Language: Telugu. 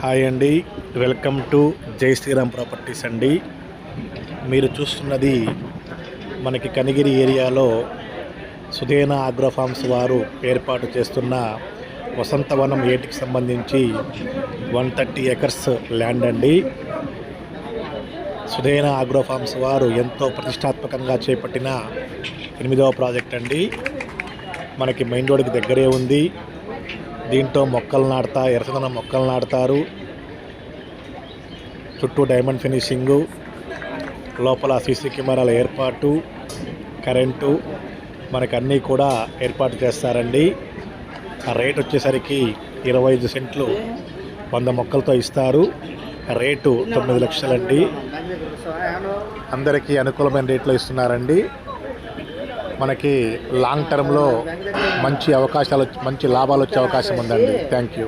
హాయ్ అండి, వెల్కమ్ టు జై శ్రీరామ్ ప్రాపర్టీస్ అండి. మీరు చూస్తున్నది మనకి కనిగిరి ఏరియాలో సుధేన ఆగ్రో ఫార్మ్స్ వారు ఏర్పాటు చేస్తున్న వసంతవనం 8కి సంబంధించి 130 ఎకర్స్ ల్యాండ్ అండి. సుధేన ఆగ్రో ఫార్మ్స్ వారు ఎంతో ప్రతిష్టాత్మకంగా చేపట్టిన 8వ ప్రాజెక్ట్ అండి. మనకి మెయిన్ రోడ్కి దగ్గరే ఉంది. దీంట్లో మొక్కలు నాటుతారు, ఎర్రచందనం మొక్కలు నాటుతారు. చుట్టూ డైమండ్ ఫినిషింగు, లోపల సీసీ కెమెరాల ఏర్పాటు, కరెంటు మనకు అన్నీ కూడా ఏర్పాటు చేస్తారండి. ఆ రేట్ వచ్చేసరికి 25 సెంట్లు 100 మొక్కలతో ఇస్తారు. రేటు 9 లక్షలండి. అందరికీ అనుకూలమైన రేట్లో ఇస్తున్నారండి. మనకి లాంగ్ టర్మ్లో మంచి లాభాలు వచ్చే అవకాశం ఉందండి. Thank you.